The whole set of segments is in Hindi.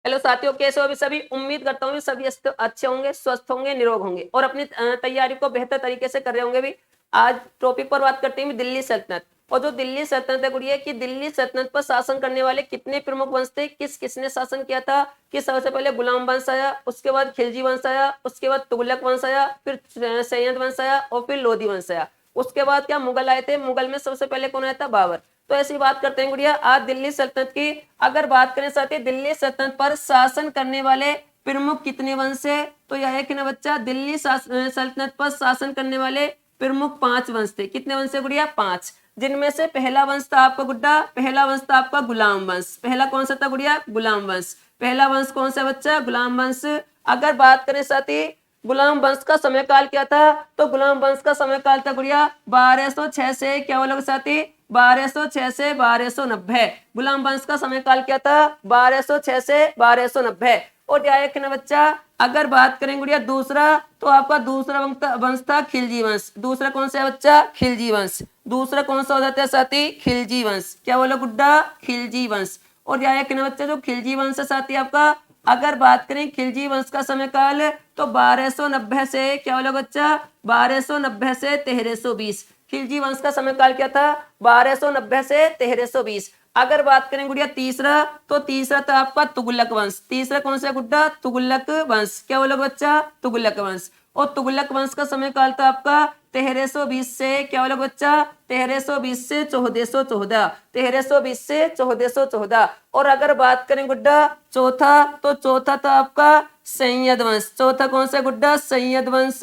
हेलो साथियों, कैसे हो अभी सभी? उम्मीद करता हूँ सभी अच्छे होंगे, स्वस्थ होंगे, निरोग होंगे और अपनी तैयारी को बेहतर तरीके से कर रहे होंगे भी। आज टॉपिक पर बात करते हैं दिल्ली सल्तनत। और जो दिल्ली सल्तनत है गुड़िया, कि दिल्ली सल्तनत पर शासन करने वाले कितने प्रमुख वंश थे, किस किसने शासन किया था? कि सबसे पहले गुलाम वंश आया, उसके बाद खिलजी वंश आया, उसके बाद तुगलक वंश आया, फिर सैयद वंश आया और फिर लोधी वंश आया। उसके बाद क्या मुगल आए थे? मुगल में सबसे पहले कौन आया था? बाबर। तो ऐसी बात करते हैं गुड़िया आज दिल्ली सल्तनत की। अगर बात करें साथी दिल्ली सल्तनत पर शासन करने वाले प्रमुख कितने वंश है, तो यह है कि ना बच्चा, दिल्ली सल्तनत पर शासन करने वाले प्रमुख 5 वंश थे। कितने वंश है गुड़िया? 5। जिनमें से पहला वंश था आपका गुड्डा, पहला वंश था आपका गुलाम वंश। पहला कौन सा था गुड़िया? गुलाम वंश। पहला वंश कौन सा बच्चा? गुलाम वंश। अगर बात करें साथी गुलाम वंश का समय काल क्या था, तो गुलाम वंश का समय काल था गुड़िया 1206 से क्या बोलोगे साथी? 1206 से 1290। गुलाम वंश का समय काल क्या था? 1206 से 1290। और यह एक ना बच्चा, अगर बात करें गुड़िया दूसरा, तो आपका दूसरा वंश था खिलजी वंश। दूसरा कौन सा है बच्चा? खिलजी वंश। दूसरा कौन सा हो जाता है साथी? खिलजी वंश। क्या बोलो गुड्डा? खिलजी वंश। और यह एक ना बच्चा, जो खिलजी वंश है साथी आपका, अगर बात करें खिलजी वंश का समय काल, तो 1290 से क्या बोलो बच्चा? 1290 से 1320। खिलजी वंश का समय काल क्या था? 1290 से 1320। अगर बात करें गुड़िया तीसरा, तो तीसरा था आपका तुगलक वंश। तीसरा कौन सा गुड्डा? तुगलक वंश। क्या बोलोगे बच्चा? तुगलक वंश। और तुगलक वंश का समय काल था आपका 1320 से क्या बोलोगे बच्चा? 1320 से 1414। 1320 से 1414। और अगर बात करें गुड्डा चौथा, तो चौथा था आपका सैयद वंश। चौथा कौन सा गुड्डा? सैयद वंश।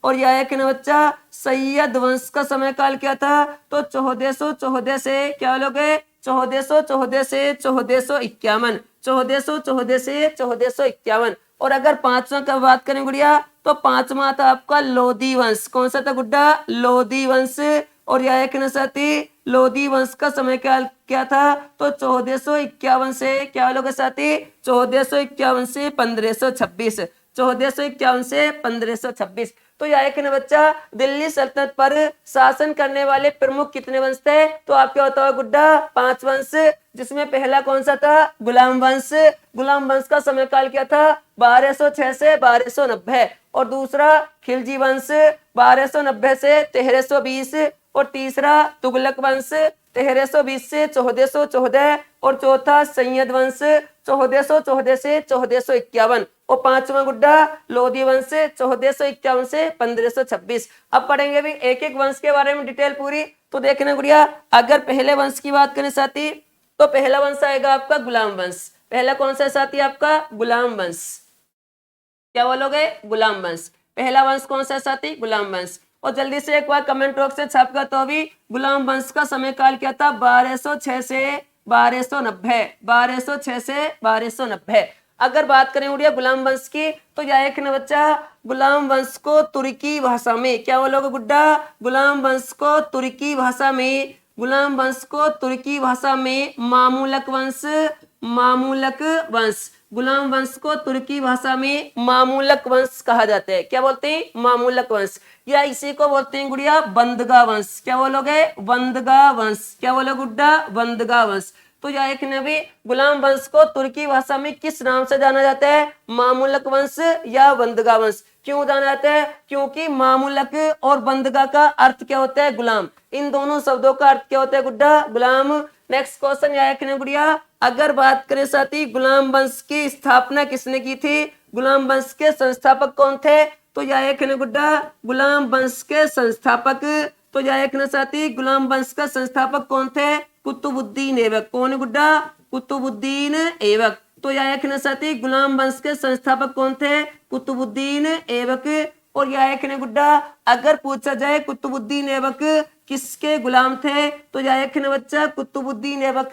और यह है कि ना बच्चा, सैयद वंश का समय काल क्या था? तो 1414 से क्या लोगे? 1414 से 1451। 1414 से 1451। और अगर पांचवा का बात करें गुड़िया, तो पांचवा था आपका लोधी वंश। कौन सा था गुड्डा? लोधी वंश। और यह एक ना साथी लोधी वंश का समय काल क्या था? तो 1451 से क्या लोगे साथी? 1451 से 1526। 1451 से 1526। तो यह एक ना बच्चा, दिल्ली सल्तनत पर शासन करने वाले प्रमुख कितने वंश थे? तो आपके होता है गुड्डा 5 वंश। जिसमें पहला कौन सा था? गुलाम वंश। गुलाम वंश का समय काल क्या था? 1206 से 1290। और दूसरा खिलजी वंश 1290 से 1320। और तीसरा तुगलक वंश 1320 से 1414। और चौथा सैयद वंश 1414 से 1451। और पांचवा गुड्डा लोधी वंश 1451 से 1526। अब पढ़ेंगे भी एक एक वंश के बारे में डिटेल पूरी। तो देखना गुड़िया, अगर पहले वंश की बात करें साथी, तो पहला वंश आएगा आपका गुलाम वंश। पहला कौन सा साथी आपका? गुलाम वंश। क्या बोलोगे? गुलाम वंश। पहला वंश कौन सा साथी? गुलाम वंश। और जल्दी से एक बार कमेंट बॉक्स से छापकर तो अभी, गुलाम वंश का समय काल क्या था? 1206 से 1290। 1206 से 1290। अगर बात करें उड़िया गुलाम वंश की, तो यह एक न बच्चा, गुलाम वंश को तुर्की भाषा में क्या बोलोगे गुड्डा? गुलाम वंश को तुर्की भाषा में, गुलाम वंश को तुर्की भाषा में मामूलक वंश, मामूलक वंश। गुलाम वंश को तुर्की भाषा में मामूलक वंश कहा जाता है। क्या बोलते हैं? मामूलक वंश। या इसी को बोलते हैं गुड़िया बंदगा वंश। क्या बोलोगे? बंदगा वंश। क्या बोलो गुड्डा? बंदगा वंश। तो यह एक नबी गुलाम वंश को तुर्की भाषा में किस नाम से जाना जाता है? मामूलक वंश या बंदगा वंश। क्यों जाना जाता है? क्योंकि मामूलक और बंदगा का अर्थ क्या होता है? गुलाम। इन दोनों शब्दों का अर्थ क्या होता है गुड्डा? गुलाम। नेक्स्ट क्वेश्चन यह है गुड़िया, अगर बात करें साथी गुलाम वंश की स्थापना किसने की थी? गुलाम वंश के संस्थापक कौन थे? तो यह एक न गुड्डा गुलाम वंश के संस्थापक, तो यह एक न साथी गुलाम वंश का संस्थापक कौन थे? कुतुबुद्दीन ऐबक। कौन गुड्डा? कुतुबुद्दीन ऐबक। तो यह एक न साथी गुलाम वंश के संस्थापक कौन थे? कुतुबुद्दीन ऐबक। और यह एक न गुड्डा, अगर पूछा जाए कुतुबुद्दीन ऐबक किसके गुलाम थे, तो यह एक न बच्चा कुतुबुद्दीन ऐबक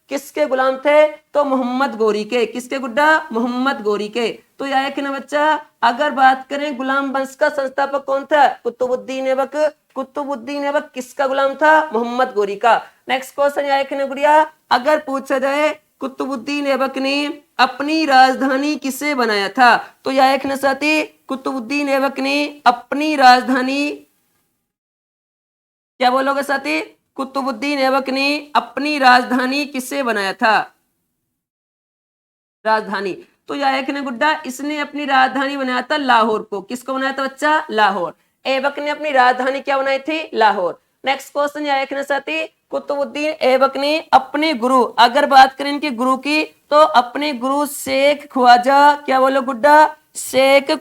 किसके गुलाम थे? तो मोहम्मद गोरी के। किसके गुड्डा? मोहम्मद गोरी के। तो यह एक न बच्चा, अगर बात करें गुलाम वंश का संस्थापक कौन था? कुतुबुद्दीन ऐबक। कुतुबुद्दीन ऐबक किसका गुलाम था? मोहम्मद गोरी का। नेक्स्ट क्वेश्चन यह एक न गुड़िया, अगर पूछा जाए कुतुबुद्दीन ऐबक ने अपनी राजधानी किसे बनाया था, तो यह एक न साथी कुतुबुद्दीन ऐबक ने अपनी राजधानी, क्या बोलोगे साथी? कुतुबुद्दीन ऐबक ने अपनी राजधानी किससे बनाया था? राजधानी। तो यह एक ने गुड्डा इसने अपनी राजधानी बनाया था लाहौर को। किसको बनाया था बच्चा? लाहौर। ऐबक ने अपनी राजधानी क्या बनाई थी? लाहौर। नेक्स्ट क्वेश्चन यह एक ने साथी कुतुबुद्दीन ऐबक ने अपने गुरु, अगर बात करें इनके गुरु की तो अपने गुरु शेख ख्वाजा, क्या बोलो गुड्डा? शेख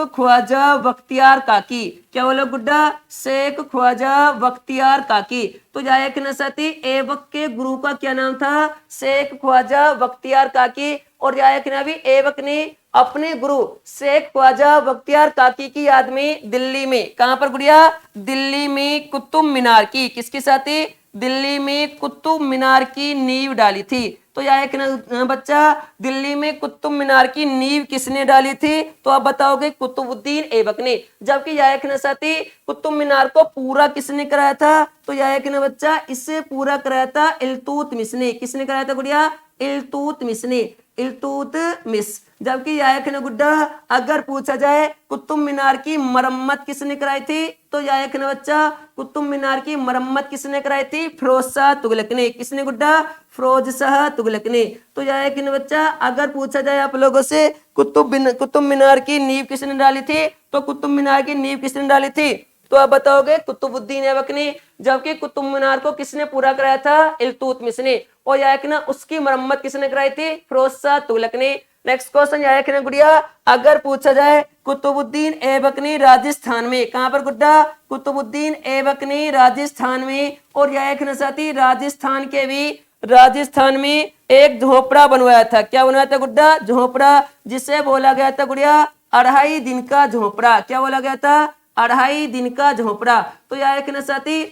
ख्वाजा बख्तियार काकी, क्या बोलो गुड्डा? शेख ख्वाजा बख्तियार काकी। तो जायक नसाती ऐबक के गुरु का क्या नाम था? शेख ख्वाजा बख्तियार काकी। और जायक नबी ऐबक ने अपने गुरु शेख ख्वाजा बख्तियार काकी की याद में दिल्ली में, कहां पर गुड़िया? दिल्ली में कुतुब मीनार की, किसके साथी? दिल्ली में कुतुब मीनार की नींव डाली थी। तो यह एक बच्चा दिल्ली में कुतुब मीनार की नींव किसने डाली थी? तो आप बताओगे कुतुबुद्दीन ऐबक ने। जबकि यह एक साथी कुतुब मीनार को पूरा किसने कराया था? तो यह एक बच्चा इससे पूरा कराया था इल्तुतमिश ने। किसने कराया था गुड़िया? इल्तुतमिश ने, इल्तुतमिश। जबकि यह एक गुड्डा अगर पूछा जाए कुतुब मीनार की मरम्मत किसने कराई थी? तो यह एक बच्चा कुतुब मीनार की मरम्मत किसने कराई थी? फिरोज शाह तुगलक ने। किसने गुड्डा? फिरोज शाह तुगलक ने। तो यह एक बच्चा अगर पूछा जाए आप लोगों से कुतुब मीनार की नींव किसने डाली थी? तो कुतुब मीनार की नींव किसने डाली थी? तो आप बताओगे कुतुबुद्दीन ऐबक ने। जबकि कुतुब मीनार को किसने पूरा कराया था? इल्तुतमिश ने। और यह एक उसकी मरम्मत किसने कराई थी? फिरोज शाह तुगलक ने। नेक्स्ट क्वेश्चन यह एक गुड़िया अगर पूछा जाए कुतुबुद्दीन ऐबक ने राजस्थान में, कहां पर गुड्डा? कुतुबुद्दीन ऐबक ने राजस्थान में। और यह एक साथी राजस्थान में एक झोपड़ा बनवाया था। क्या बनवाया था गुड्डा? झोपड़ा, जिसे बोला गया था गुड़िया 2.5 दिन का झोपड़ा। क्या बोला गया था? 2.5 दिन का झोपड़ा। तो यह एक साथी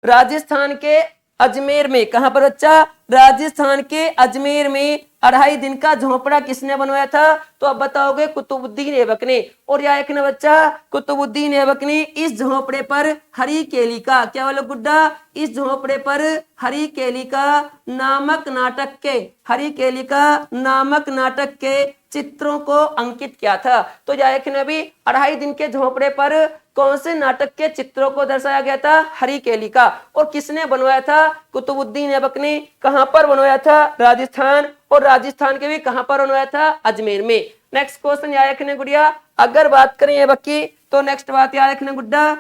राजस्थान के अजमेर में, कहां पर बच्चा? राजस्थान के अजमेर में 2.5 दिन का झोपड़ा किसने बनवाया था? तो अब बताओगे कुतुबुद्दीन ऐबक ने। और यह एक न बच्चा कुतुबुद्दीन ऐबक ने इस झोपड़े पर हरी केली का, क्या बोलो गुड्डा? इस झोपड़े पर हरी केली का नामक नाटक के चित्रों को अंकित किया था। तो जायक ने भी 2.5 दिन के झोपड़े पर कौन से नाटक के चित्रों को दर्शाया गया था? हरी केली का। और किसने बनवाया था? कुतुबुद्दीन ऐबक ने। कहां पर बनवाया था? राजस्थान। और राजस्थान के भी कहां पर बनवाया था? अजमेर में। नेक्स्ट क्वेश्चन याद रखने गुड़िया, अगर बात करें ऐबक की तो नेक्स्ट बात याद रखने गुड्डा,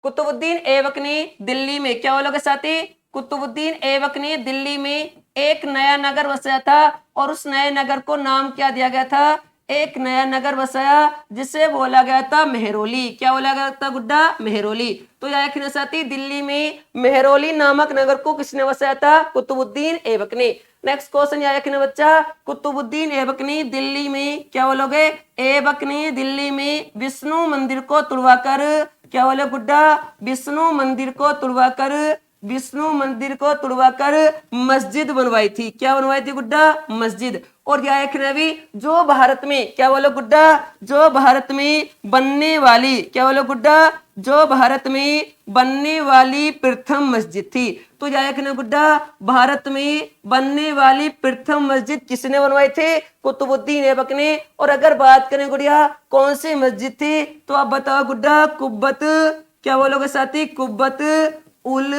कुतुबुद्दीन ऐबक ने दिल्ली में, क्या बोलोगे साथी? कुतुबुद्दीन ऐबक ने दिल्ली में एक नया नगर बसाया था और उस नए नगर को नाम क्या दिया गया था? एक नया नगर बसाया जिसे बोला गया था मेहरौली। क्या बोला गया था गुड्डा? मेहरौली। तो याद साथी दिल्ली में मेहरौली नामक नगर को किसने बसाया था? कुतुबुद्दीन ऐबक ने। नेक्स्ट क्वेश्चन याद रखना बच्चा, कुतुबुद्दीन ऐबक ने दिल्ली में, क्या बोलोगे? ऐबक ने दिल्ली में विष्णु मंदिर को तुड़वाकर, क्या बोले गुड्डा? विष्णु मंदिर को तुड़वाकर मस्जिद बनवाई थी। क्या बनवाई थी गुड्डा? मस्जिद। और यह एक नबी जो भारत में, क्या बोलो गुड्डा? जो भारत में बनने वाली, क्या बोलो गुड्डा? जो भारत में बनने वाली प्रथम मस्जिद थी। तो यह एक गुड्डा भारत में बनने वाली प्रथम मस्जिद किसने बनवाई थी? कुतुबुद्दीन ऐबक ने। और अगर बात करें गुड़िया कौन सी मस्जिद थी, तो आप बताओ गुड्डा? कुब्बत, क्या बोलोगे साथी? कुब्बत उल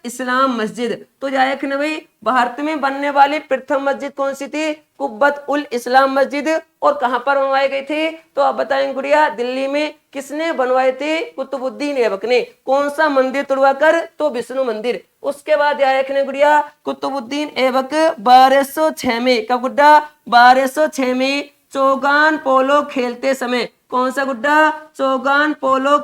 इस्लाम मस्जिद। तो जायक ने भाई भारत में बनने वाली प्रथम मस्जिद कौन सी थी? कुब्बत उल इस्लाम मस्जिद। और कहां पर बनवाई गई थी? तो आप बताएंगे गुड़िया दिल्ली में। किसने बनवाई थी? कुतुबुद्दीन ऐबक ने। कौन सा मंदिर तुड़वाकर? तो विष्णु मंदिर। उसके बाद जायक ने गुड़िया कुतुबुद्दीन ऐबक 1206 में, कब गुड्डा? 1206 में चौगान पोलो खेलते समय, कौन सा गुड्डा? चौगान पोलो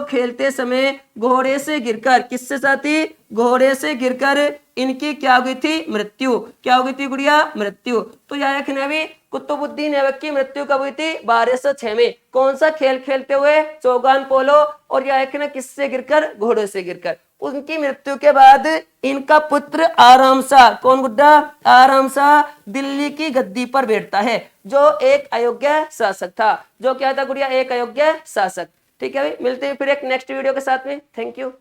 खेलते समय घोड़े से गिरकर, किससे साथी? घोड़े से गिरकर इनकी क्या हुई थी? मृत्यु। क्या हो गई थी गुड़िया? मृत्यु। तो याद भी कुतुबुद्दीन ऐबक की मृत्यु कब हुई थी? 1206 में। कौन सा खेल खेलते हुए? चौगान पोलो। और याद ने किससे गिरकर? घोड़े से गिरकर। उनकी मृत्यु के बाद इनका पुत्र आराम शाह, कौन गुड्डा? आराम शाह दिल्ली की गद्दी पर बैठता है, जो एक अयोग्य शासक था। जो क्या था गुड़िया? एक अयोग्य शासक। ठीक है भाई, मिलते हैं फिर एक नेक्स्ट वीडियो के साथ में। Thank you.